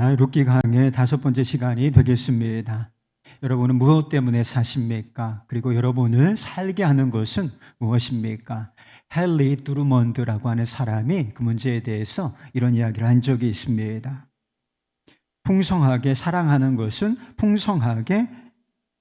룻기 강의 5번째 시간이 되겠습니다. 여러분은 무엇 때문에 사십니까? 그리고 여러분을 살게 하는 것은 무엇입니까? 헨리 두르먼드라고 하는 사람이 그 문제에 대해서 이런 이야기를 한 적이 있습니다. 풍성하게 사랑하는 것은 풍성하게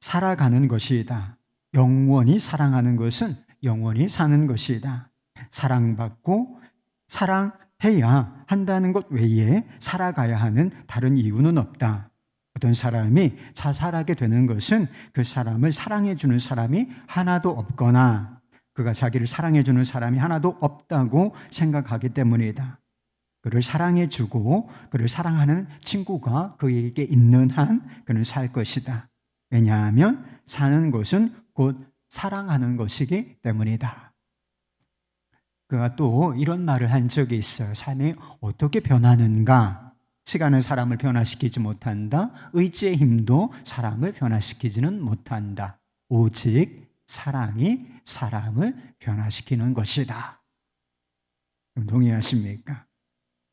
살아가는 것이다. 영원히 사랑하는 것은 영원히 사는 것이다. 사랑받고 사랑해야 한다는 것 외에 살아가야 하는 다른 이유는 없다. 어떤 사람이 자살하게 되는 것은 그 사람을 사랑해주는 사람이 하나도 없거나 그가 자기를 사랑해주는 사람이 하나도 없다고 생각하기 때문이다. 그를 사랑해주고 그를 사랑하는 친구가 그에게 있는 한 그는 살 것이다. 왜냐하면 사는 것은 곧 사랑하는 것이기 때문이다. 그가 또 이런 말을 한 적이 있어요. 삶이 어떻게 변하는가? 시간은 사람을 변화시키지 못한다. 의지의 힘도 사람을 변화시키지는 못한다. 오직 사랑이 사람을 변화시키는 것이다. 동의하십니까?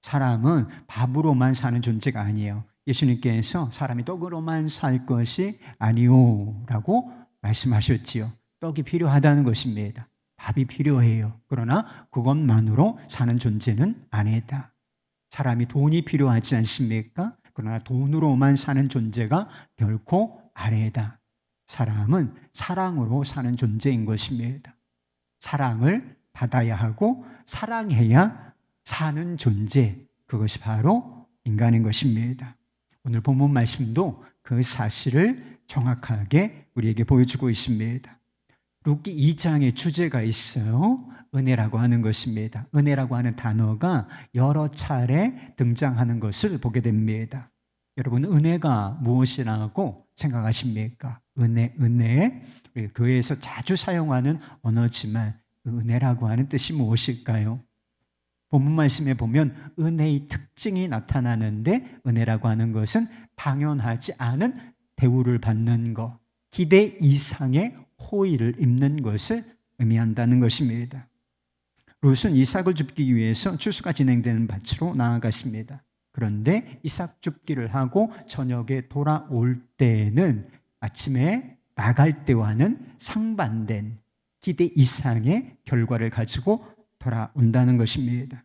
사람은 밥으로만 사는 존재가 아니에요. 예수님께서 사람이 떡으로만 살 것이 아니오라고 말씀하셨지요. 떡이 필요하다는 것입니다. 밥이 필요해요. 그러나 그것만으로 사는 존재는 아니다. 사람이 돈이 필요하지 않습니까? 그러나 돈으로만 사는 존재가 결코 아니다. 사람은 사랑으로 사는 존재인 것입니다. 사랑을 받아야 하고 사랑해야 사는 존재, 그것이 바로 인간인 것입니다. 오늘 본문 말씀도 그 사실을 정확하게 우리에게 보여주고 있습니다. 룻기 2장의 주제가 있어요. 은혜라고 하는 것입니다. 은혜라고 하는 단어가 여러 차례 등장하는 것을 보게 됩니다. 여러분, 은혜가 무엇이라고 생각하십니까? 은혜. 교회에서 자주 사용하는 언어지만 은혜라고 하는 뜻이 무엇일까요? 본문 말씀에 보면 은혜의 특징이 나타나는데 은혜라고 하는 것은 당연하지 않은 대우를 받는 것, 기대 이상의 호의를 입는 것을 의미한다는 것입니다. 룻은 이삭을 줍기 위해서 추수가 진행되는 밭으로 나아갔습니다. 그런데 이삭 줍기를 하고 저녁에 돌아올 때에는 아침에 나갈 때와는 상반된 기대 이상의 결과를 가지고 돌아온다는 것입니다.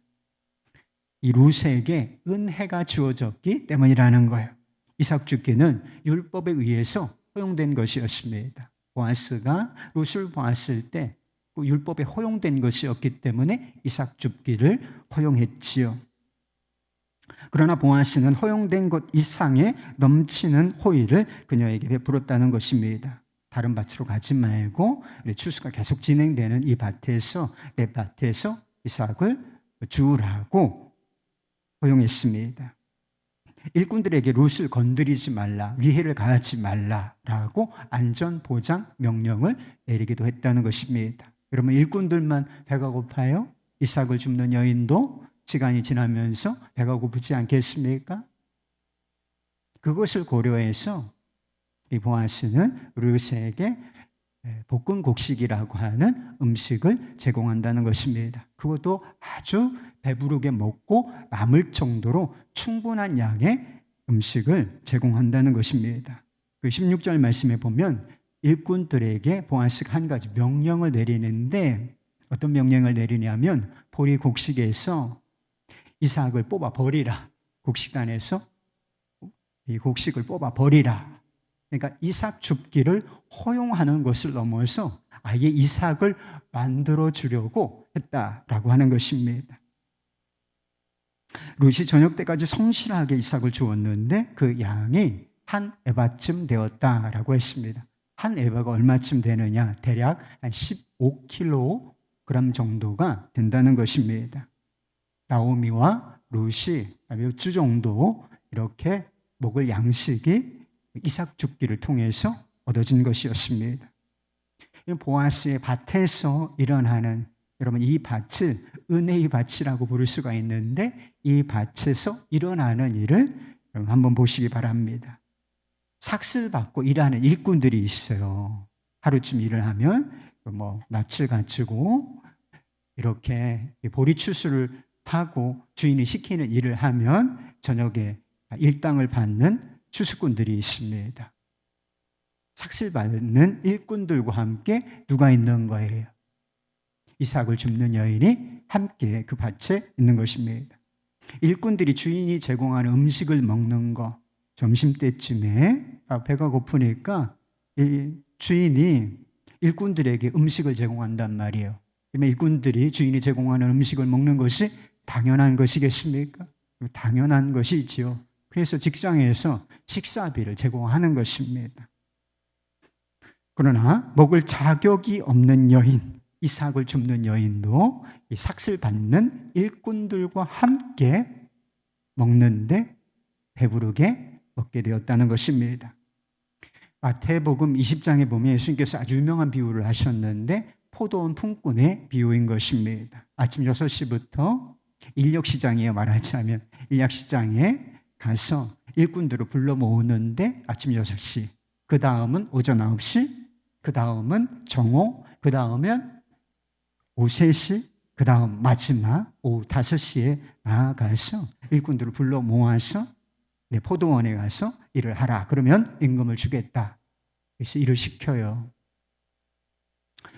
이 룻에게 은혜가 주어졌기 때문이라는 거예요. 이삭 줍기는 율법에 의해서 허용된 것이었습니다. 보아스가 룻을 보았을 때 그 율법에 허용된 것이었기 때문에 이삭 줍기를 허용했지요. 그러나 보아스는 허용된 것 이상의 넘치는 호의를 그녀에게 베풀었다는 것입니다. 다른 밭으로 가지 말고 추수가 계속 진행되는 이 밭에서 내 밭에서 이삭을 주우라고 허용했습니다. 일꾼들에게 룻을 건드리지 말라, 위해를 가하지 말라라고 안전보장 명령을 내리기도 했다는 것입니다. 여러분, 일꾼들만 배가 고파요? 이삭을 줍는 여인도 시간이 지나면서 배가 고프지 않겠습니까? 그것을 고려해서 이 보아스는 룻에게 볶은 곡식이라고 하는 음식을 제공한다는 것입니다. 그것도 아주 배부르게 먹고 남을 정도로 충분한 양의 음식을 제공한다는 것입니다. 그 16절 말씀에 보면 일꾼들에게 보아스가 한 가지 명령을 내리는데 어떤 명령을 내리냐면 보리 곡식에서 이삭을 뽑아 버리라. 곡식단에서 이 곡식을 뽑아 버리라. 그러니까 이삭 줍기를 허용하는 것을 넘어서 아예 이삭을 만들어 주려고 했다라고 하는 것입니다. 룻이 저녁 때까지 성실하게 이삭을 주었는데 그 양이 한 에바쯤 되었다라고 했습니다. 한 에바가 얼마쯤 되느냐? 대략 한 15kg 정도가 된다는 것입니다. 나오미와 룻이 몇 주 정도 이렇게 먹을 양식이 이삭 줍기를 통해서 얻어진 것이었습니다. 보아스의 밭에서 일어나는, 여러분, 이 밭을 은혜의 밭이라고 부를 수가 있는데 이 밭에서 일어나는 일을 여러분 한번 보시기 바랍니다. 삭슬 받고 일하는 일꾼들이 있어요. 하루쯤 일을 하면 낯을 갖추고 이렇게 보리 추수를 하고 주인이 시키는 일을 하면 저녁에 일당을 받는 추수꾼들이 있습니다. 삭슬받는 일꾼들과 함께 누가 있는 거예요? 이삭을 줍는 여인이 함께 그 밭에 있는 것입니다. 일꾼들이 주인이 제공하는 음식을 먹는 거, 점심때쯤에 배가 고프니까 주인이 일꾼들에게 음식을 제공한단 말이에요. 그러면 일꾼들이 주인이 제공하는 음식을 먹는 것이 당연한 것이겠습니까? 당연한 것이지요. 그래서 직장에서 식사비를 제공하는 것입니다. 그러나 먹을 자격이 없는 여인, 이삭을 줍는 여인도 이 삭슬 받는 일꾼들과 함께 먹는데 배부르게 먹게 되었다는 것입니다. 마태복음 20장에 보면 예수님께서 아주 유명한 비유를 하셨는데 포도원 품꾼의 비유인 것입니다. 아침 6시부터 인력시장이에요. 말하자면 인력시장에 가서 일꾼들을 불러 모으는데 아침 6시, 그 다음은 오전 9시, 그 다음은 정오, 그 다음은 오후 3시, 그 다음 마지막 오후 5시에 나아가서 일꾼들을 불러 모아서 내 포도원에 가서 일을 하라. 그러면 임금을 주겠다. 그래서 일을 시켜요.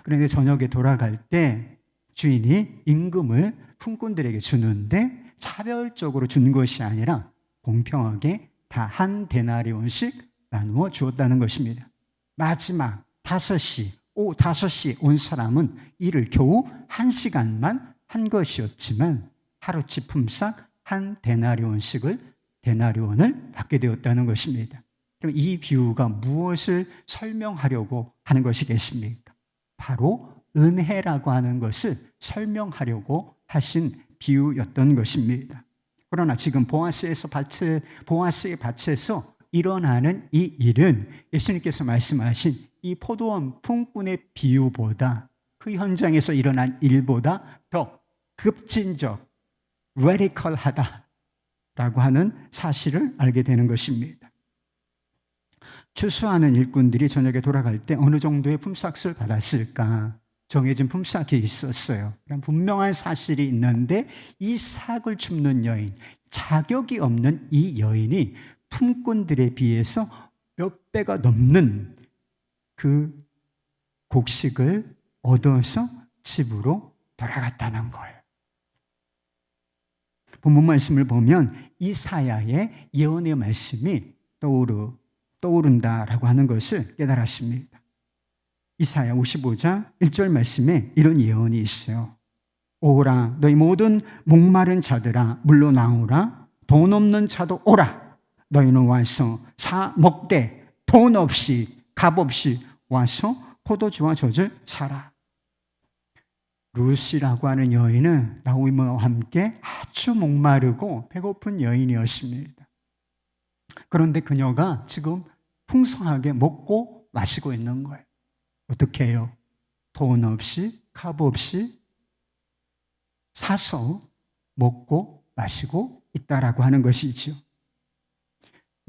그런데 저녁에 돌아갈 때 주인이 임금을 품꾼들에게 주는데 차별적으로 준 것이 아니라 공평하게 다 한 데나리온씩 나누어 주었다는 것입니다. 마지막 5시, 오후 5시 온 사람은 일을 겨우 1시간만 한 것이었지만 하루치 품삯 한 데나리온을 받게 되었다는 것입니다. 그럼 이 비유가 무엇을 설명하려고 하는 것이겠습니까? 바로 은혜라고 하는 것을 설명하려고 하신 비유였던 것입니다. 그러나 지금 보아스의 밭에서 일어나는 이 일은 예수님께서 말씀하신 이 포도원 품꾼의 비유보다 그 현장에서 일어난 일보다 더 급진적, 레디컬하다라고 하는 사실을 알게 되는 것입니다. 추수하는 일꾼들이 저녁에 돌아갈 때 어느 정도의 품삯을 받았을까? 정해진 품삯이 있었어요. 분명한 사실이 있는데 이 삭을 줍는 여인, 자격이 없는 이 여인이 품꾼들에 비해서 몇 배가 넘는 그 곡식을 얻어서 집으로 돌아갔다는 거예요. 본문 말씀을 보면 이사야의 예언의 말씀이 떠오른다라고 하는 것을 깨달았습니다. 이사야 55장 1절 말씀에 이런 예언이 있어요. 오라 너희 모든 목마른 자들아 물로 나오라. 돈 없는 자도 오라. 너희는 와서 사 먹되 돈 없이 값 없이 와서 포도주와 젖을 사라. 루시라고 하는 여인은 나오미와 함께 아주 목마르고 배고픈 여인이었습니다. 그런데 그녀가 지금 풍성하게 먹고 마시고 있는 거예요. 어떻게 해요? 돈 없이 값 없이 사서 먹고 마시고 있다라고 하는 것이죠.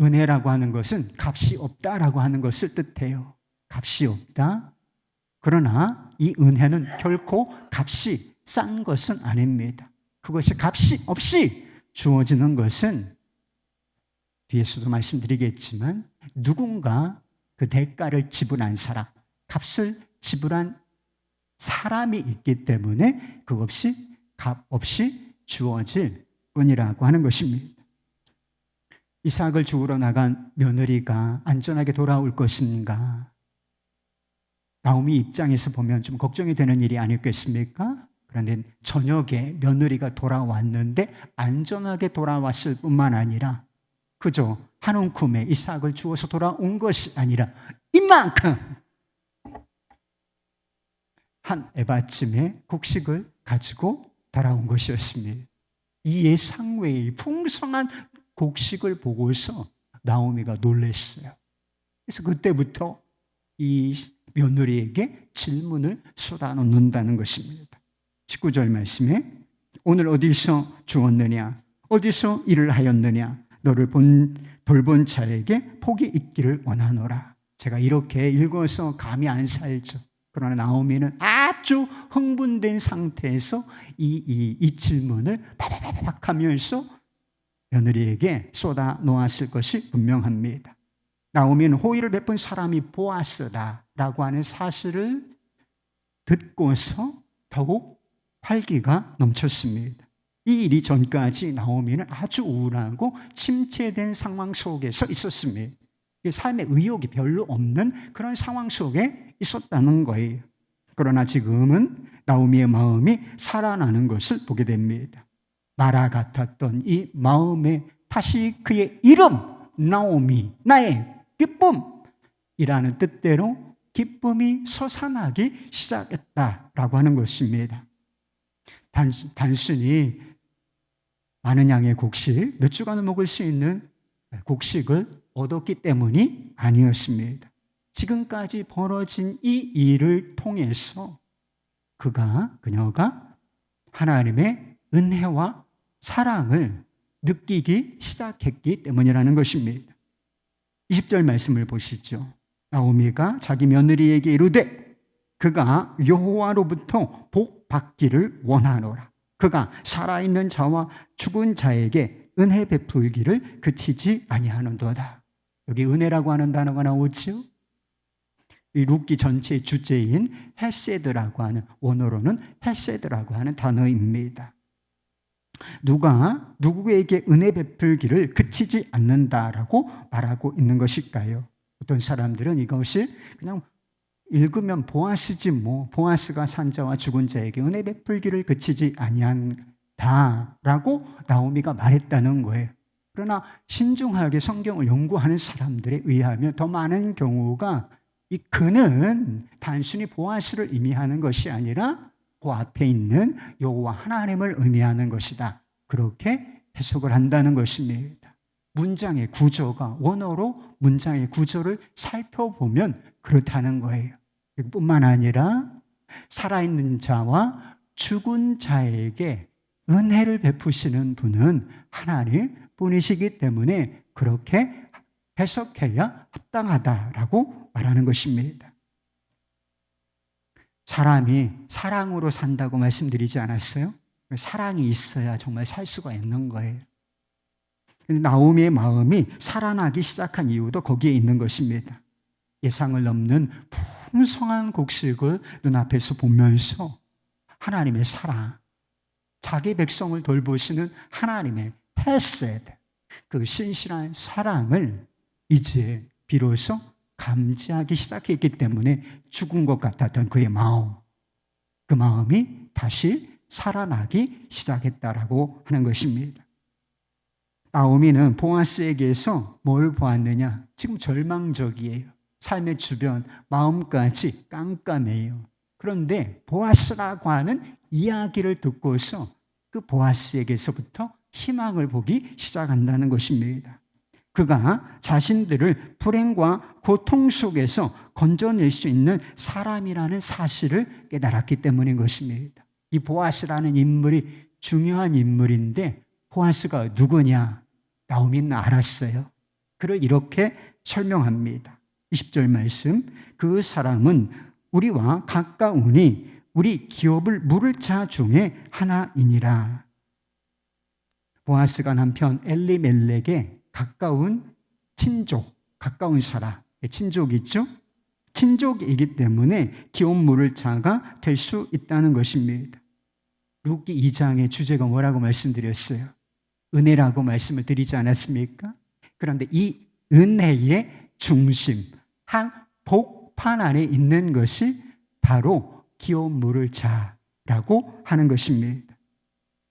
은혜라고 하는 것은 값이 없다라고 하는 것을 뜻해요. 값이 없다. 그러나 이 은혜는 결코 값이 싼 것은 아닙니다. 그것이 값이 없이 주어지는 것은 뒤에서도 말씀드리겠지만 누군가 그 대가를 지불한 사람, 값을 지불한 사람이 있기 때문에 그것이 값 없이 주어질 은이라고 하는 것입니다. 이삭을 주우러 나간 며느리가 안전하게 돌아올 것인가? 나오미 입장에서 보면 좀 걱정이 되는 일이 아니겠습니까? 그런데 저녁에 며느리가 돌아왔는데 안전하게 돌아왔을 뿐만 아니라 그저 한 움큼의 이삭을 주워서 돌아온 것이 아니라 이만큼 한 에바쯤의 곡식을 가지고 돌아온 것이었습니다. 이 예상 외의 풍성한 곡식을 보고서 나오미가 놀랐어요. 그래서 그때부터 이 며느리에게 질문을 쏟아놓는다는 것입니다. 19절 말씀에 오늘 어디서 주었느냐? 어디서 일을 하였느냐? 너를 돌본 자에게 복이 있기를 원하노라. 제가 이렇게 읽어서 감이 안 살죠. 그러나 나오미는 아주 흥분된 상태에서 이 질문을 팍팍 하면서 며느리에게 쏟아 놓았을 것이 분명합니다. 나오미는 호의를 베푼 사람이 보아스다라고 하는 사실을 듣고서 더욱 활기가 넘쳤습니다. 이 일이 전까지 나오미는 아주 우울하고 침체된 상황 속에서 있었습니다. 삶의 의욕이 별로 없는 그런 상황 속에 있었다는 거예요. 그러나 지금은 나오미의 마음이 살아나는 것을 보게 됩니다. 마라 같았던 이 마음에 다시 그의 이름 나오미, 나의 기쁨이라는 뜻대로 기쁨이 솟아나기 시작했다라고 하는 것입니다. 단순히 많은 양의 곡식, 몇 주간을 먹을 수 있는 곡식을 얻었기 때문이 아니었습니다. 지금까지 벌어진 이 일을 통해서 그녀가 하나님의 은혜와 사랑을 느끼기 시작했기 때문이라는 것입니다. 20절 말씀을 보시죠. 나오미가 자기 며느리에게 이르되 그가 여호와로부터 복 받기를 원하노라. 그가 살아있는 자와 죽은 자에게 은혜 베풀기를 그치지 아니하는도다. 여기 은혜라고 하는 단어가 나오죠. 이 룻기 전체의 주제인 헤세드라고 하는, 원어로는 헤세드라고 하는 단어입니다. 누가 누구에게 은혜 베풀기를 그치지 않는다라고 말하고 있는 것일까요? 어떤 사람들은 이것이 그냥 읽으면 보아스지 뭐, 보아스가 산자와 죽은 자에게 은혜 베풀기를 그치지 아니한다라고 나오미가 말했다는 거예요. 그러나 신중하게 성경을 연구하는 사람들에 의하면 더 많은 경우가 이 그는 단순히 보아스를 의미하는 것이 아니라 그 앞에 있는 여호와 하나님을 의미하는 것이다. 그렇게 해석을 한다는 것입니다. 문장의 구조가, 원어로 문장의 구조를 살펴보면 그렇다는 거예요. 뿐만 아니라 살아있는 자와 죽은 자에게 은혜를 베푸시는 분은 하나님 뿐이시기 때문에 그렇게 해석해야 합당하다라고 말하는 것입니다. 사람이 사랑으로 산다고 말씀드리지 않았어요? 사랑이 있어야 정말 살 수가 있는 거예요. 나오미의 마음이 살아나기 시작한 이유도 거기에 있는 것입니다. 예상을 넘는 풍성한 곡식을 눈앞에서 보면서 하나님의 사랑, 자기 백성을 돌보시는 하나님의 헤세드, 그 신실한 사랑을 이제 비로소 감지하기 시작했기 때문에 죽은 것 같았던 그의 마음, 그 마음이 다시 살아나기 시작했다라고 하는 것입니다. 나오미는 보아스에게서 뭘 보았느냐? 지금 절망적이에요. 삶의 주변, 마음까지 깜깜해요. 그런데 보아스라고 하는 이야기를 듣고서 그 보아스에게서부터 희망을 보기 시작한다는 것입니다. 그가 자신들을 불행과 고통 속에서 건져낼 수 있는 사람이라는 사실을 깨달았기 때문인 것입니다. 이 보아스라는 인물이 중요한 인물인데 보아스가 누구냐? 나오미는 알았어요. 그를 이렇게 설명합니다. 20절 말씀, 그 사람은 우리와 가까우니 우리 기업을 물을 자 중에 하나이니라. 보아스가 남편 엘리멜렉의 가까운 친족, 가까운 사람, 친족이죠? 친족이기 때문에 기업 물을 자가 될 수 있다는 것입니다. 룻기 2장의 주제가 뭐라고 말씀드렸어요? 은혜라고 말씀을 드리지 않았습니까? 그런데 이 은혜의 중심, 한 복판 안에 있는 것이 바로 기업 물을 자라고 하는 것입니다.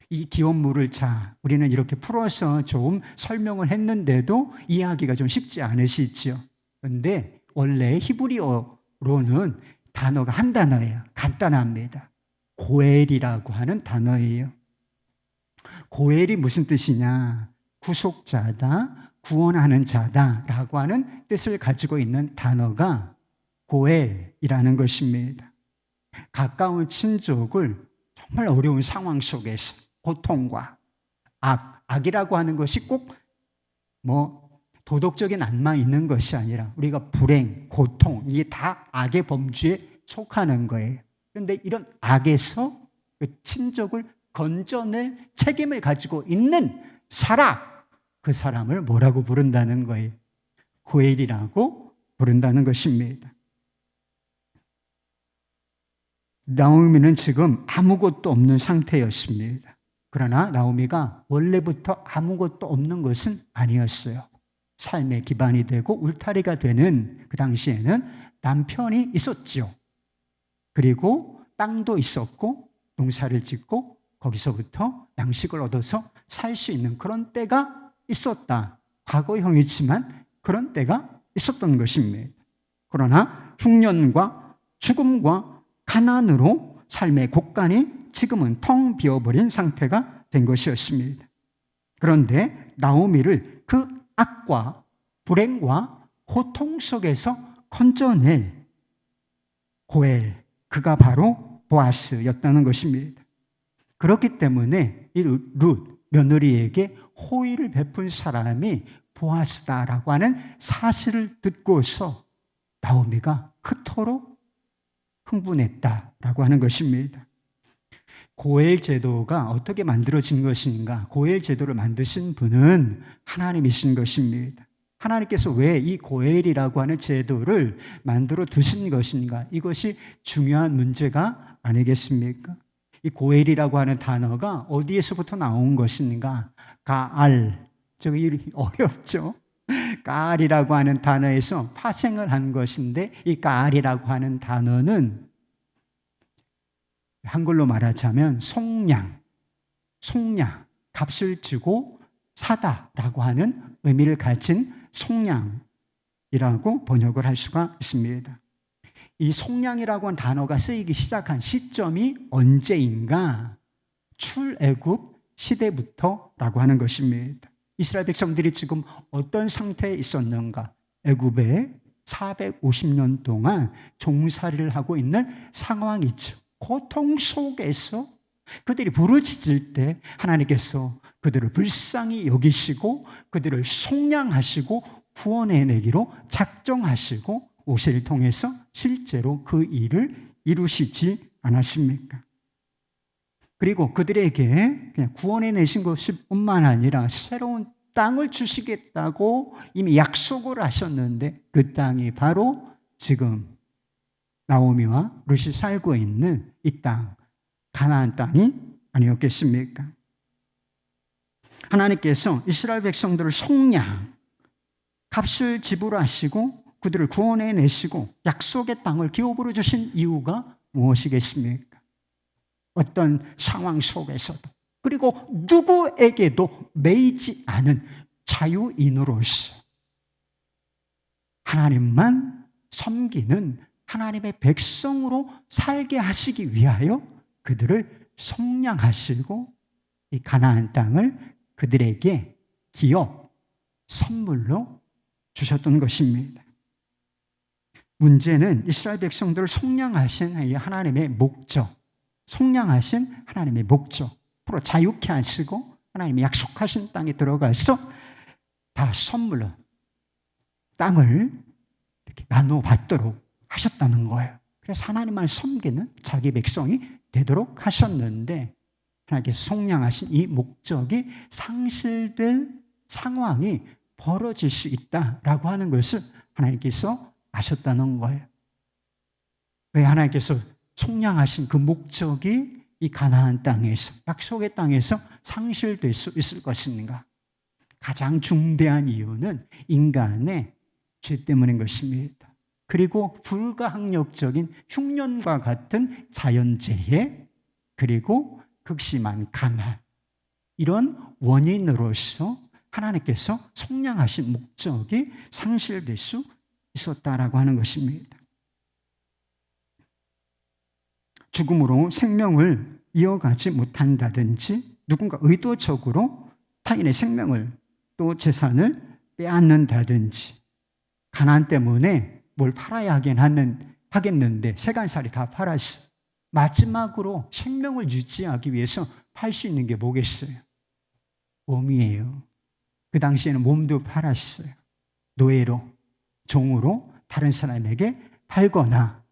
이 기업 물을 자, 우리는 이렇게 풀어서 좀 설명을 했는데도 이해하기가 좀 쉽지 않으시죠? 그런데 원래 히브리어로는 단어가 한 단어예요. 간단합니다. 고엘이라고 하는 단어예요. 고엘이 무슨 뜻이냐? 구속자다, 구원하는 자다라고 하는 뜻을 가지고 있는 단어가 고엘이라는 것입니다. 가까운 친족을 정말 어려운 상황 속에서 고통과 악이라고 하는 것이 꼭 도덕적인 악만 있는 것이 아니라 우리가 불행, 고통, 이게 다 악의 범주에 속하는 거예요. 그런데 이런 악에서 그 친족을 건져낼 책임을 가지고 있는 사람, 그 사람을 뭐라고 부른다는 거예요? 고엘이라고 부른다는 것입니다. 나오미는 지금 아무것도 없는 상태였습니다. 그러나 나오미가 원래부터 아무것도 없는 것은 아니었어요. 삶의 기반이 되고 울타리가 되는 그 당시에는 남편이 있었죠. 그리고 땅도 있었고 농사를 짓고 거기서부터 양식을 얻어서 살 수 있는 그런 때가 있었다. 과거형이지만 그런 때가 있었던 것입니다. 그러나 흉년과 죽음과 가난으로 삶의 곳간이 지금은 텅 비어버린 상태가 된 것이었습니다. 그런데 나오미를 그 악과 불행과 고통 속에서 건져낼 고엘, 그가 바로 보아스였다는 것입니다. 그렇기 때문에 이 룻 며느리에게 호의를 베푼 사람이 보아스다라고 하는 사실을 듣고서 나오미가 그토록 흥분했다라고 하는 것입니다. 고엘 제도가 어떻게 만들어진 것인가? 고엘 제도를 만드신 분은 하나님이신 것입니다. 하나님께서 왜 이 고엘이라고 하는 제도를 만들어 두신 것인가? 이것이 중요한 문제가 아니겠습니까? 이 고엘이라고 하는 단어가 어디에서부터 나온 것인가? 가알, 저기 어렵죠? 가알이라고 하는 단어에서 파생을 한 것인데 이 가알이라고 하는 단어는 한글로 말하자면 속량, 값을 주고 사다라고 하는 의미를 가진 속량이라고 번역을 할 수가 있습니다. 이 속량이라고 하는 단어가 쓰이기 시작한 시점이 언제인가? 출애굽 시대부터라고 하는 것입니다. 이스라엘 백성들이 지금 어떤 상태에 있었는가? 애굽에 450년 동안 종살이를 하고 있는 상황이죠. 고통 속에서 그들이 부르짖을 때 하나님께서 그들을 불쌍히 여기시고 그들을 속량하시고 구원해내기로 작정하시고 모세를 통해서 실제로 그 일을 이루시지 않았습니까? 그리고 그들에게 그냥 구원해내신 것뿐만 아니라 새로운 땅을 주시겠다고 이미 약속을 하셨는데 그 땅이 바로 지금 나오미와 룻이 살고 있는 이 땅, 가나안 땅이 아니었겠습니까? 하나님께서 이스라엘 백성들을 속량, 값을 지불하시고 그들을 구원해내시고 약속의 땅을 기업으로 주신 이유가 무엇이겠습니까? 어떤 상황 속에서도 그리고 누구에게도 매이지 않은 자유인으로서 하나님만 섬기는 하나님의 백성으로 살게 하시기 위하여 그들을 속량하시고 이 가나안 땅을 그들에게 기업, 선물로 주셨던 것입니다. 문제는 이스라엘 백성들을 속량하신 이 하나님의 목적, 속량하신 하나님의 목적, 앞으로 자유케 하시고 하나님이 약속하신 땅에 들어가서 다 선물로 땅을 이렇게 나누어 받도록 하셨다는 거예요. 그래서 하나님만 섬기는 자기 백성이 되도록 하셨는데 하나님께서 속량하신 이 목적이 상실될 상황이 벌어질 수 있다라고 하는 것을 하나님께서 아셨다는 거예요. 왜 하나님께서 속량하신 그 목적이 이 가나안 땅에서, 약속의 땅에서 상실될 수 있을 것인가? 가장 중대한 이유는 인간의 죄 때문인 것입니다. 그리고 불가항력적인 흉년과 같은 자연재해, 그리고 극심한 가난, 이런 원인으로서 하나님께서 속량하신 목적이 상실될 수 있었다라고 하는 것입니다. 죽음으로 생명을 이어가지 못한다든지 누군가 의도적으로 타인의 생명을 또 재산을 빼앗는다든지 가난 때문에 뭘 팔아야 하겠는데 세간살이 다 팔았어. 마지막으로 생명을 유지하기 위해서 팔 수 있는 게 뭐겠어요? 몸이에요. 그 당시에는 몸도 팔았어요. 노예로, 종으로 다른 사람에게 팔거나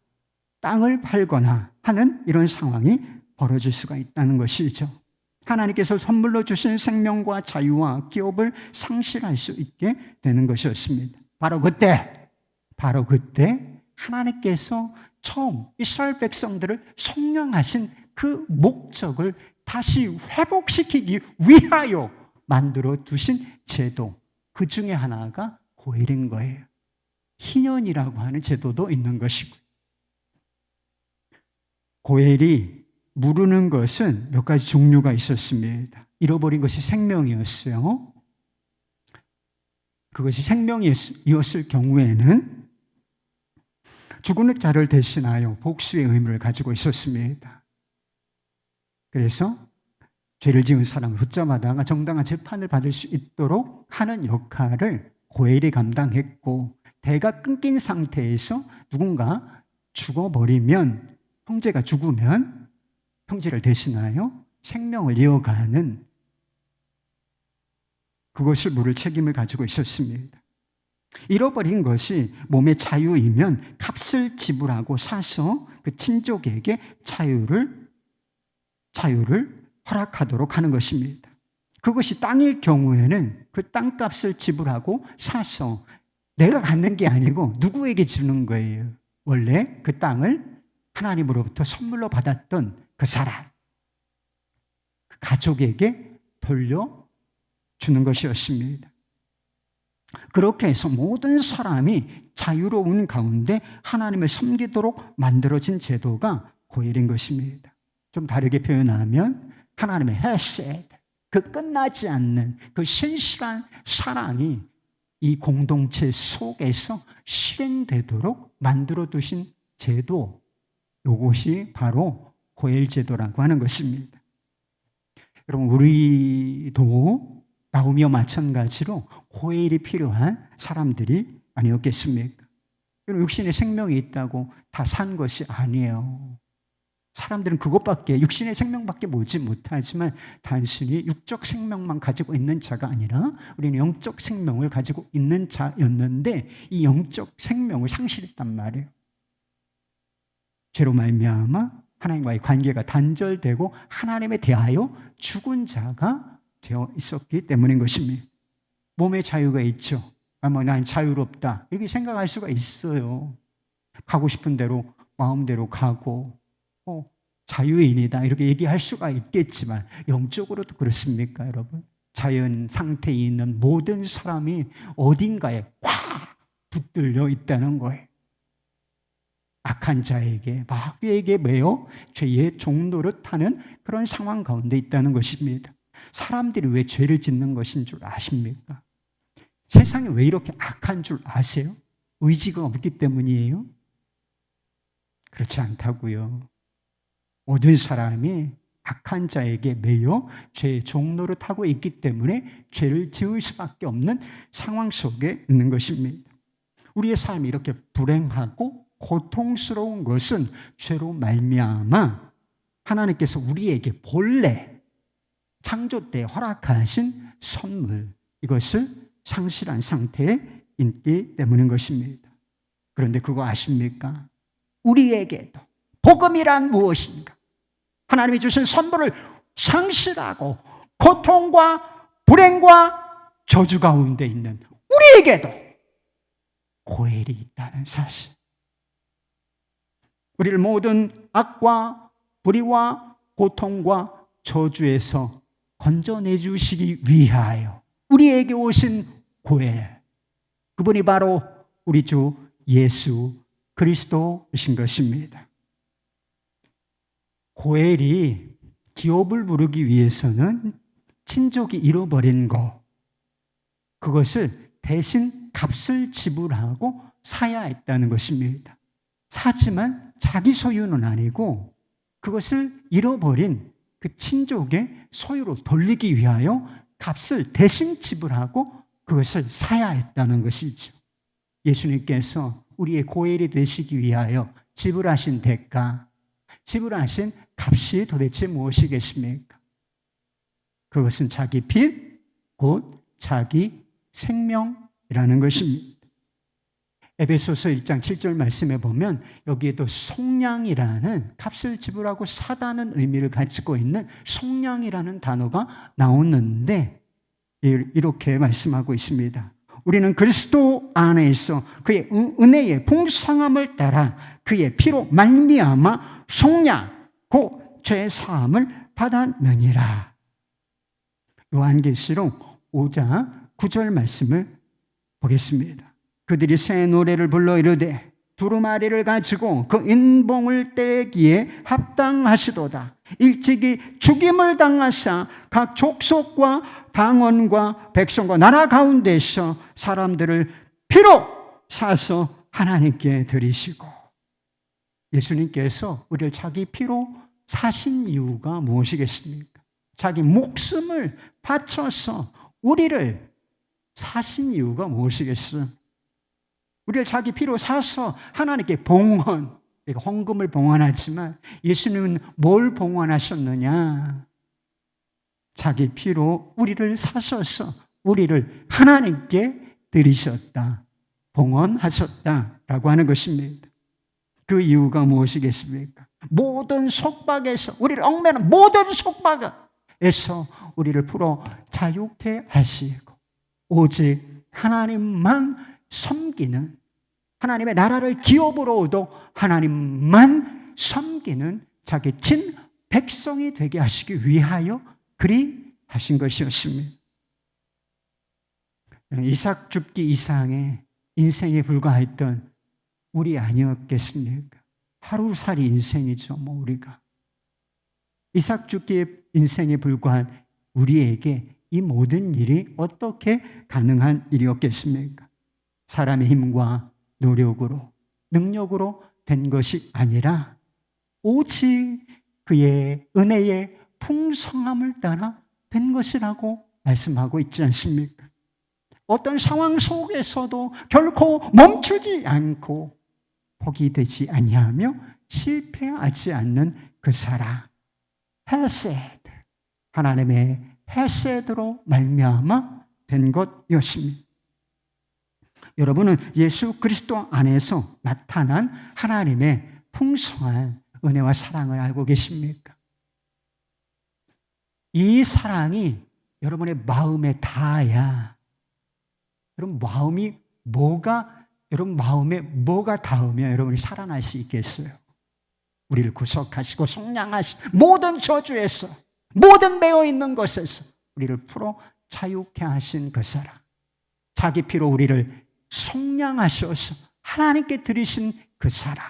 땅을 팔거나 하는 이런 상황이 벌어질 수가 있다는 것이죠. 하나님께서 선물로 주신 생명과 자유와 기업을 상실할 수 있게 되는 것이었습니다. 바로 그때 하나님께서 처음 이스라엘 백성들을 속량하신 그 목적을 다시 회복시키기 위하여 만들어 두신 제도, 그 중에 하나가 고엘인 거예요. 희년이라고 하는 제도도 있는 것이고, 고엘이 무르는 것은 몇 가지 종류가 있었습니다. 잃어버린 것이 생명이었어요. 그것이 생명이었을 경우에는 죽은 자를 대신하여 복수의 의무를 가지고 있었습니다. 그래서 죄를 지은 사람을 붙잡아다가 정당한 재판을 받을 수 있도록 하는 역할을 고엘이 감당했고, 대가 끊긴 상태에서 누군가 죽어버리면, 형제가 죽으면 형제를 대신하여 생명을 이어가는 그것을 물을 책임을 가지고 있었습니다. 잃어버린 것이 몸의 자유이면 값을 지불하고 사서 그 친족에게 자유를 허락하도록 하는 것입니다. 그것이 땅일 경우에는 그 땅값을 지불하고 사서 내가 갖는 게 아니고 누구에게 주는 거예요. 원래 그 땅을 하나님으로부터 선물로 받았던 그 사람, 그 가족에게 돌려주는 것이었습니다. 그렇게 해서 모든 사람이 자유로운 가운데 하나님을 섬기도록 만들어진 제도가 고엘인 것입니다. 좀 다르게 표현하면 하나님의 헤세드, 그 끝나지 않는 그 신실한 사랑이 이 공동체 속에서 실행되도록 만들어 두신 제도, 이것이 바로 고엘 제도라고 하는 것입니다. 여러분, 우리도 나오미와 마찬가지로 고엘이 필요한 사람들이 아니었겠습니까? 육신의 생명이 있다고 다 산 것이 아니에요. 사람들은 그것밖에, 육신의 생명밖에 보지 못하지만 단순히 육적 생명만 가지고 있는 자가 아니라 우리는 영적 생명을 가지고 있는 자였는데, 이 영적 생명을 상실했단 말이에요. 죄로 말미암아 하나님과의 관계가 단절되고 하나님에 대하여 죽은 자가 되어 있었기 때문인 것입니다. 몸의 자유가 있죠. 난 자유롭다 이렇게 생각할 수가 있어요. 가고 싶은 대로 마음대로 가고 자유인이다 이렇게 얘기할 수가 있겠지만, 영적으로도 그렇습니까, 여러분? 자연 상태에 있는 모든 사람이 어딘가에 확 붙들려 있다는 거예요. 악한 자에게, 마귀에게 매여 죄의 종노릇하는 그런 상황 가운데 있다는 것입니다. 사람들이 왜 죄를 짓는 것인 줄 아십니까? 세상이 왜 이렇게 악한 줄 아세요? 의지가 없기 때문이에요? 그렇지 않다고요. 모든 사람이 악한 자에게 매여 죄의 종노릇하고 있기 때문에 죄를 지을 수밖에 없는 상황 속에 있는 것입니다. 우리의 삶이 이렇게 불행하고 고통스러운 것은 죄로 말미암아 하나님께서 우리에게 본래 창조 때 허락하신 선물, 이것을 상실한 상태에 있기 때문인 것입니다. 그런데 그거 아십니까? 우리에게도 복음이란 무엇인가? 하나님이 주신 선물을 상실하고 고통과 불행과 저주 가운데 있는 우리에게도 고엘이 있다는 사실. 우리를 모든 악과 불의와 고통과 저주에서 건져내 주시기 위하여 우리에게 오신 고엘, 그분이 바로 우리 주 예수 그리스도이신 것입니다. 고엘이 기업을 부르기 위해서는 친족이 잃어버린 것, 그것을 대신 값을 지불하고 사야 했다는 것입니다. 사지만 자기 소유는 아니고 그것을 잃어버린 그 친족의 소유로 돌리기 위하여 값을 대신 지불하고 그것을 사야 했다는 것이죠. 예수님께서 우리의 고엘이 되시기 위하여 지불하신 대가, 지불하신 값이 도대체 무엇이겠습니까? 그것은 자기 피, 곧 자기 생명이라는 것입니다. 에베소서 1장 7절 말씀에 보면 여기에도 속량이라는 값을 지불하고 사다는 의미를 가지고 있는 속량이라는 단어가 나오는데 이렇게 말씀하고 있습니다. 우리는 그리스도 안에서 그의 은혜의 풍성함을 따라 그의 피로 말미암아 속량 곧 죄 사함을 받았느니라. 요한계시록 5장 9절 말씀을 보겠습니다. 그들이 새 노래를 불러 이르되 두루마리를 가지고 그 인봉을 떼기에 합당하시도다. 일찍이 죽임을 당하사 각 족속과 방언과 백성과 나라 가운데서 사람들을 피로 사서 하나님께 드리시고, 예수님께서 우리를 자기 피로 사신 이유가 무엇이겠습니까? 자기 목숨을 바쳐서 우리를 사신 이유가 무엇이겠어요? 우리를 자기 피로 사서 하나님께 봉헌, 헌금을 봉헌하지만 예수님은 뭘 봉헌하셨느냐? 자기 피로 우리를 사셔서 우리를 하나님께 드리셨다, 봉헌하셨다라고 하는 것입니다. 그 이유가 무엇이겠습니까? 모든 속박에서, 우리를 얽매는 모든 속박에서 우리를 풀어 자유케 하시고 오직 하나님만 섬기는, 하나님의 나라를 기업으로 얻어 하나님만 섬기는 자기 친 백성이 되게 하시기 위하여 그리 하신 것이었습니다. 이삭 죽기 이상의 인생에 불과했던 우리 아니었겠습니까? 하루살이 인생이죠, 우리가. 이삭 죽기의 인생에 불과한 우리에게 이 모든 일이 어떻게 가능한 일이었겠습니까? 사람의 힘과 노력으로, 능력으로 된 것이 아니라 오직 그의 은혜의 풍성함을 따라 된 것이라고 말씀하고 있지 않습니까? 어떤 상황 속에서도 결코 멈추지 않고 포기되지 아니하며 실패하지 않는 그 사랑, 헤세드, 하나님의 헤세드로 말미암아 된 것이었습니다. 여러분은 예수 그리스도 안에서 나타난 하나님의 풍성한 은혜와 사랑을 알고 계십니까? 이 사랑이 여러분의 마음에 닿아야, 여러분 마음에 뭐가 닿으면 여러분이 살아날 수 있겠어요? 우리를 구속하시고 속량하시고 모든 저주에서, 모든 매어 있는 것에서 우리를 풀어 자유케 하신 그 사랑, 자기 피로 우리를 속량하셔서 하나님께 드리신 그 사랑,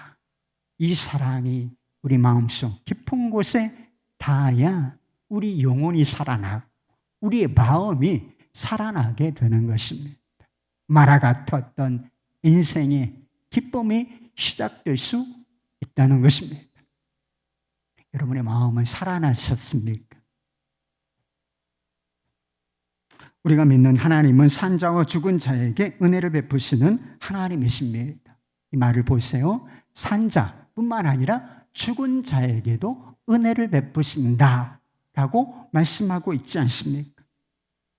이 사랑이 우리 마음속 깊은 곳에 닿아야 우리 영혼이 살아나고 우리의 마음이 살아나게 되는 것입니다. 마라 같았던 인생의 기쁨이 시작될 수 있다는 것입니다. 여러분의 마음은 살아나셨습니까? 우리가 믿는 하나님은 산자와 죽은 자에게 은혜를 베푸시는 하나님이십니다. 이 말을 보세요. 산자뿐만 아니라 죽은 자에게도 은혜를 베푸신다라고 말씀하고 있지 않습니까?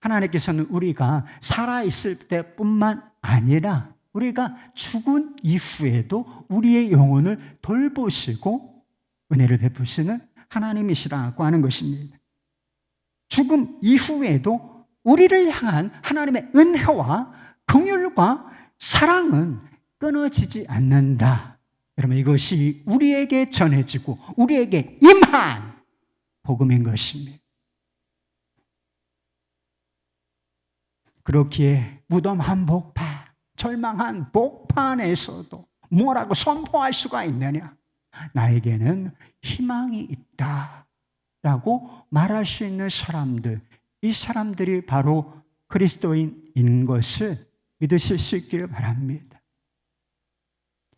하나님께서는 우리가 살아있을 때뿐만 아니라 우리가 죽은 이후에도 우리의 영혼을 돌보시고 은혜를 베푸시는 하나님이시라고 하는 것입니다. 죽음 이후에도 우리를 향한 하나님의 은혜와 긍휼과 사랑은 끊어지지 않는다. 여러분, 이것이 우리에게 전해지고 우리에게 임한 복음인 것입니다. 그렇기에 무덤 한복판, 절망한 복판에서도 뭐라고 선포할 수가 있느냐? 나에게는 희망이 있다 라고 말할 수 있는 사람들, 이 사람들이 바로 그리스도인인 것을 믿으실 수 있기를 바랍니다.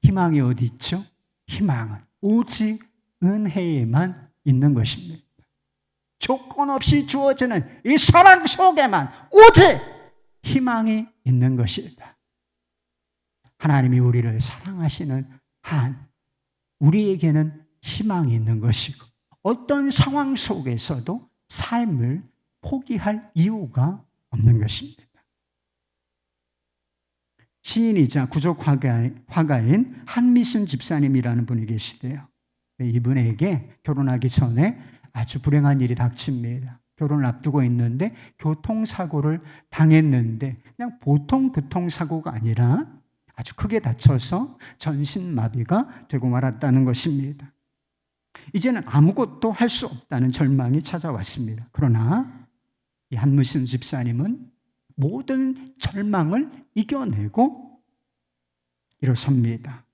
희망이 어디 있죠? 희망은 오직 은혜에만 있는 것입니다. 조건 없이 주어지는 이 사랑 속에만 오직 희망이 있는 것이다. 하나님이 우리를 사랑하시는 한 우리에게는 희망이 있는 것이고 어떤 상황 속에서도 삶을 포기할 이유가 없는 것입니다. 시인이자 구족 화가인 한미순 집사님이라는 분이 계시대요. 이분에게 결혼하기 전에 아주 불행한 일이 닥칩니다. 결혼을 앞두고 있는데 교통사고를 당했는데 그냥 보통 교통사고가 아니라 아주 크게 다쳐서 전신마비가 되고 말았다는 것입니다. 이제는 아무것도 할 수 없다는 절망이 찾아왔습니다. 그러나 이 한무신 집사님은 모든 절망을 이겨내고 일어섭니다.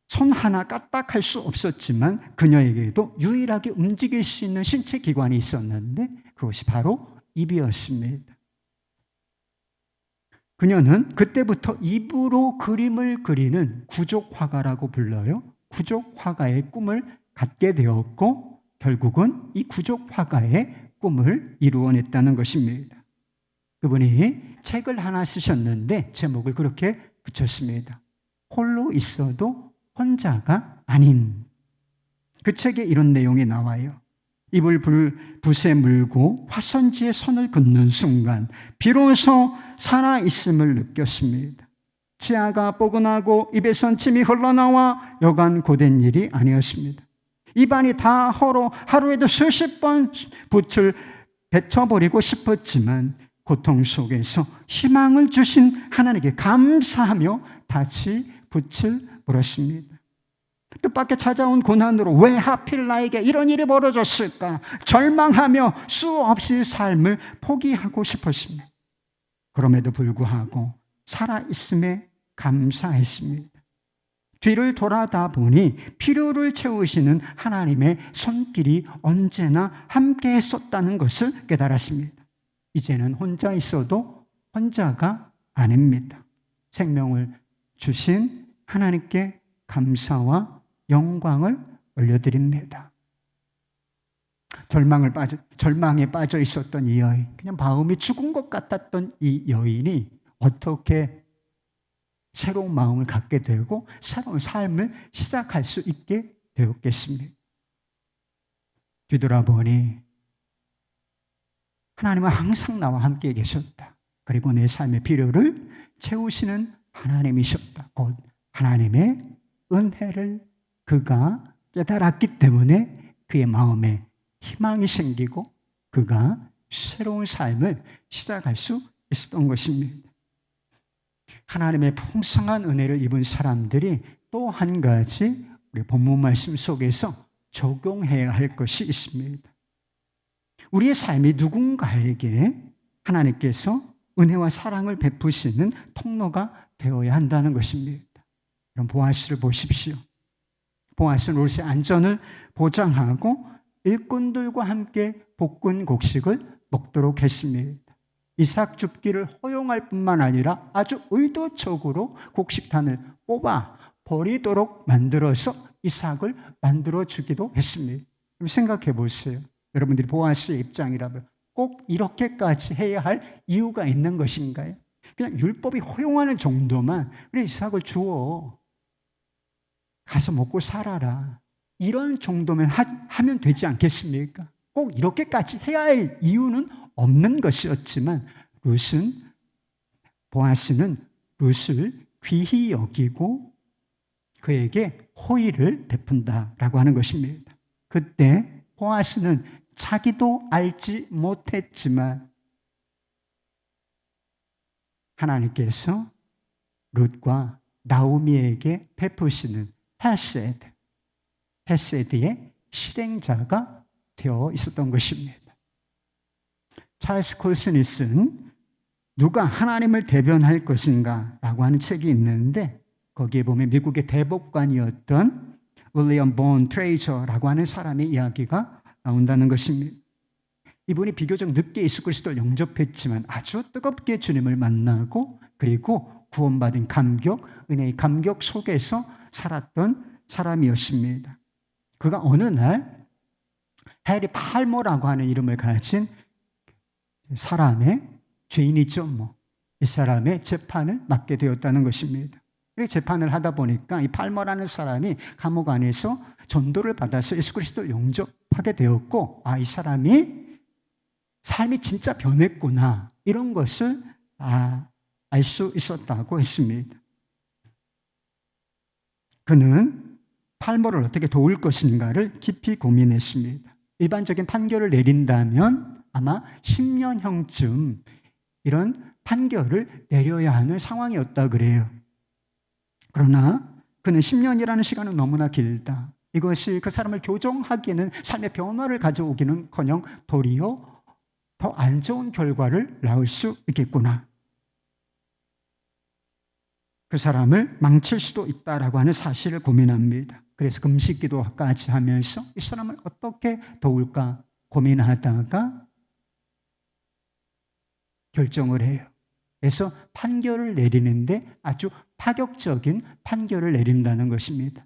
손 하나 까딱할 수 없었지만 그녀에게도 유일하게 움직일 수 있는 신체 기관이 있었는데 그것이 바로 입이었습니다. 그녀는 그때부터 입으로 그림을 그리는 구족화가라고 불러요. 구족화가의 꿈을 갖게 되었고 결국은 이 구족화가의 꿈을 이루어냈다는 것입니다. 그분이 책을 하나 쓰셨는데 제목을 그렇게 붙였습니다. 홀로 있어도 혼자가 아닌. 그 책에 이런 내용이 나와요. 입을 붓에 물고 화선지에 선을 긋는 순간 비로소 살아있음을 느꼈습니다. 치아가 뽀근하고 입에선 침이 흘러나와 여간 고된 일이 아니었습니다. 입안이 다 헐어 하루에도 수십 번 붓을 뱉어버리고 싶었지만 고통 속에서 희망을 주신 하나님께 감사하며 다시 붓을 물었습니다. 뜻밖의 찾아온 고난으로 왜 하필 나에게 이런 일이 벌어졌을까? 절망하며 수없이 삶을 포기하고 싶었습니다. 그럼에도 불구하고 살아있음에 감사했습니다. 뒤를 돌아다 보니 필요를 채우시는 하나님의 손길이 언제나 함께 했었다는 것을 깨달았습니다. 이제는 혼자 있어도 혼자가 아닙니다. 생명을 주신 하나님께 감사와 영광을 올려드립니다. 절망에 빠져 있었던 이 여인, 그냥 마음이 죽은 것 같았던 이 여인이 어떻게 새로운 마음을 갖게 되고 새로운 삶을 시작할 수 있게 되었겠습니까? 뒤돌아보니 하나님은 항상 나와 함께 계셨다. 그리고 내 삶의 필요를 채우시는 하나님이셨다. 곧 하나님의 은혜를 그가 깨달았기 때문에 그의 마음에 희망이 생기고 그가 새로운 삶을 시작할 수 있었던 것입니다. 하나님의 풍성한 은혜를 입은 사람들이 또 한 가지 우리 본문 말씀 속에서 적용해야 할 것이 있습니다. 우리의 삶이 누군가에게 하나님께서 은혜와 사랑을 베푸시는 통로가 되어야 한다는 것입니다. 그럼 보아스를 보십시오. 보아스는 롯의 안전을 보장하고 일꾼들과 함께 볶은 곡식을 먹도록 했습니다. 이삭 줍기를 허용할 뿐만 아니라 아주 의도적으로 곡식단을 뽑아 버리도록 만들어서 이삭을 만들어 주기도 했습니다. 그럼 생각해 보세요. 여러분들이 보아스의 입장이라면 꼭 이렇게까지 해야 할 이유가 있는 것인가요? 그냥 율법이 허용하는 정도만 그래 이삭을 주어 가서 먹고 살아라. 이런 정도면 하면 되지 않겠습니까? 꼭 이렇게까지 해야 할 이유는 없는 것이었지만 보아스는 룻을 귀히 여기고 그에게 호의를 베푼다라고 하는 것입니다. 그때 보아스는 자기도 알지 못했지만 하나님께서 룻과 나오미에게 베푸시는 헤세드의 실행자가 되어 있었던 것입니다. 찰스 콜스니슨 누가 하나님을 대변할 것인가 라고 하는 책이 있는데 거기에 보면 미국의 대법관이었던 윌리엄 본 트레이저라고 하는 사람의 이야기가 나온다는 것입니다. 이분이 비교적 늦게 예수 그리스도를 영접했지만 아주 뜨겁게 주님을 만나고 그리고 구원받은 감격, 은혜의 감격 속에서 살았던 사람이었습니다. 그가 어느 날 해리 팔머라고 하는 이름을 가진 사람의 죄인이죠. 이 사람의 재판을 맡게 되었다는 것입니다. 재판을 하다 보니까 이 팔머라는 사람이 감옥 안에서 전도를 받아서 예수 그리스도를 영접하게 되었고 이 사람이 삶이 진짜 변했구나 이런 것을 알 수 있었다고 했습니다. 그는 팔모를 어떻게 도울 것인가를 깊이 고민했습니다. 일반적인 판결을 내린다면 아마 10년형쯤 이런 판결을 내려야 하는 상황이었다 그래요. 그러나 그는 10년이라는 시간은 너무나 길다. 이것이 그 사람을 교정하기에는 삶의 변화를 가져오기는커녕 도리어 더 안 좋은 결과를 낳을 수 있겠구나. 그 사람을 망칠 수도 있다라고 하는 사실을 고민합니다. 그래서 금식기도까지 하면서 이 사람을 어떻게 도울까 고민하다가 결정을 해요. 그래서 판결을 내리는데 아주 파격적인 판결을 내린다는 것입니다.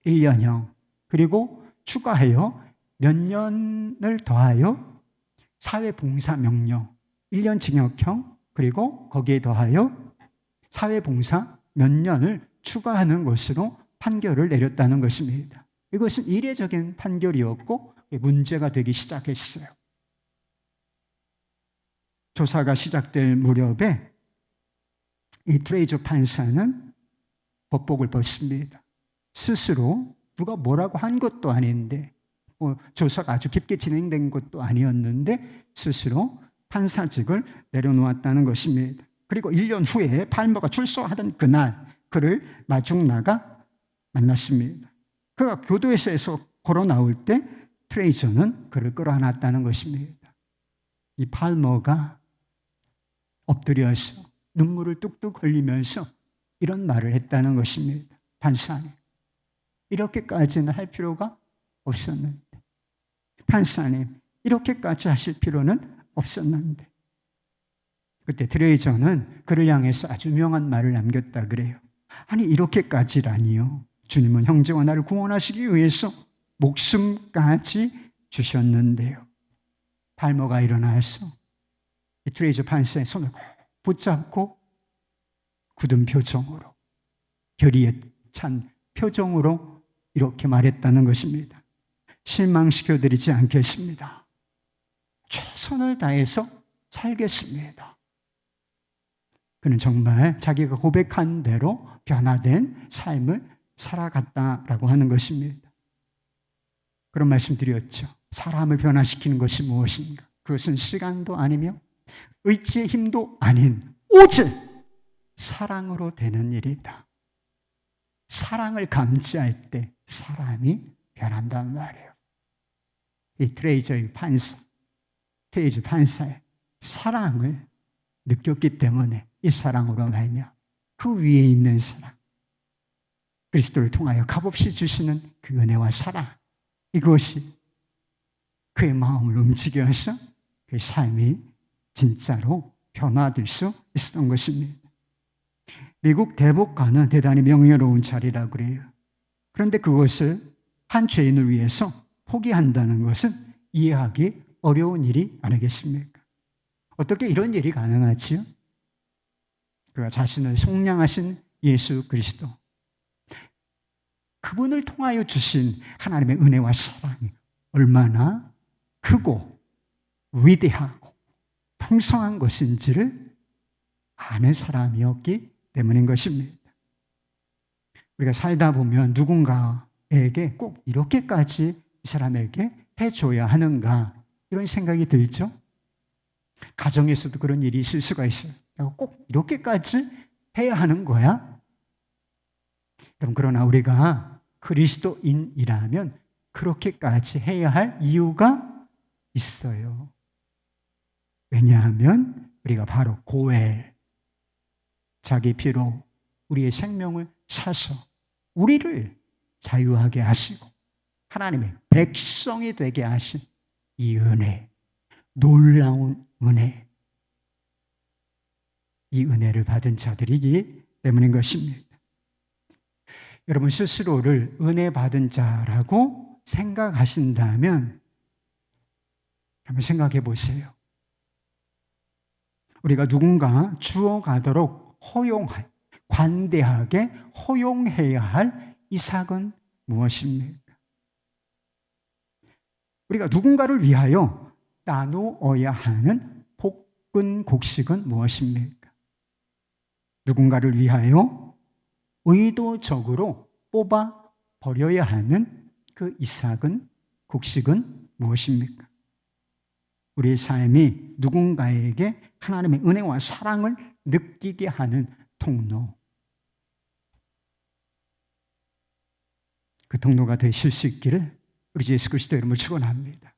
1년형 그리고 추가하여 몇 년을 더하여 사회봉사 명령 1년 징역형 그리고 거기에 더하여 사회봉사 몇 년을 추가하는 것으로 판결을 내렸다는 것입니다. 이것은 이례적인 판결이었고 문제가 되기 시작했어요. 조사가 시작될 무렵에 이 트레이저 판사는 법복을 벗습니다. 스스로 누가 뭐라고 한 것도 아닌데 조사가 아주 깊게 진행된 것도 아니었는데 스스로 판사직을 내려놓았다는 것입니다. 그리고 1년 후에 팔모가 출소하던 그날 그를 마중 나가 만났습니다. 그가 교도소에서 걸어 나올 때 트레이저는 그를 끌어안았다는 것입니다. 이 팔모가 엎드려서 눈물을 뚝뚝 흘리면서 이런 말을 했다는 것입니다. 판사님, 이렇게까지는 할 필요가 없었는데, 판사님, 이렇게까지 하실 필요는 없었는데. 그때 트레이저는 그를 향해서 아주 유명한 말을 남겼다 그래요. 아니 이렇게까지라니요. 주님은 형제와 나를 구원하시기 위해서 목숨까지 주셨는데요. 팔모가 일어나서 이 트레이저 판사의 손을 붙잡고 굳은 표정으로 결의에 찬 표정으로 이렇게 말했다는 것입니다. 실망시켜드리지 않겠습니다. 최선을 다해서 살겠습니다. 그는 정말 자기가 고백한 대로 변화된 삶을 살아갔다라고 하는 것입니다. 그런 말씀 드렸죠. 사람을 변화시키는 것이 무엇인가? 그것은 시간도 아니며 의지의 힘도 아닌 오직 사랑으로 되는 일이다. 사랑을 감지할 때 사람이 변한단 말이에요. 이 트레이저 판사의 사랑을 느꼈기 때문에 이 사랑으로 말며 그 위에 있는 사랑, 그리스도를 통하여 값없이 주시는 그 은혜와 사랑, 이것이 그의 마음을 움직여서 그 삶이 진짜로 변화될 수 있었던 것입니다. 미국 대법관은 대단히 명예로운 자리라고 그래요. 그런데 그것을 한 죄인을 위해서 포기한다는 것은 이해하기 어려운 일이 아니겠습니까? 어떻게 이런 일이 가능하지요? 그가 자신을 속량하신 예수 그리스도, 그분을 통하여 주신 하나님의 은혜와 사랑이 얼마나 크고 위대하고 풍성한 것인지를 아는 사람이었기 때문인 것입니다. 우리가 살다 보면 누군가에게 꼭 이렇게까지 이 사람에게 해줘야 하는가 이런 생각이 들죠. 가정에서도 그런 일이 있을 수가 있어요. 꼭 이렇게까지 해야 하는 거야? 그러나 우리가 그리스도인이라면 그렇게까지 해야 할 이유가 있어요. 왜냐하면 우리가 바로 고엘, 자기 피로 우리의 생명을 사서 우리를 자유하게 하시고 하나님의 백성이 되게 하신 이 은혜, 놀라운 은혜, 이 은혜를 받은 자들이기 때문인 것입니다. 여러분 스스로를 은혜 받은 자라고 생각하신다면 한번 생각해 보세요. 우리가 누군가 주어가도록 관대하게 허용해야 할 이삭은 무엇입니까? 우리가 누군가를 위하여 나누어야 하는 복근 곡식은 무엇입니까? 누군가를 위하여 의도적으로 뽑아 버려야 하는 그 이삭은 곡식은 무엇입니까? 우리의 삶이 누군가에게 하나님의 은혜와 사랑을 느끼게 하는 통로. 그 통로가 되실 수 있기를 우리 예수 그리스도 이름으로 축원합니다.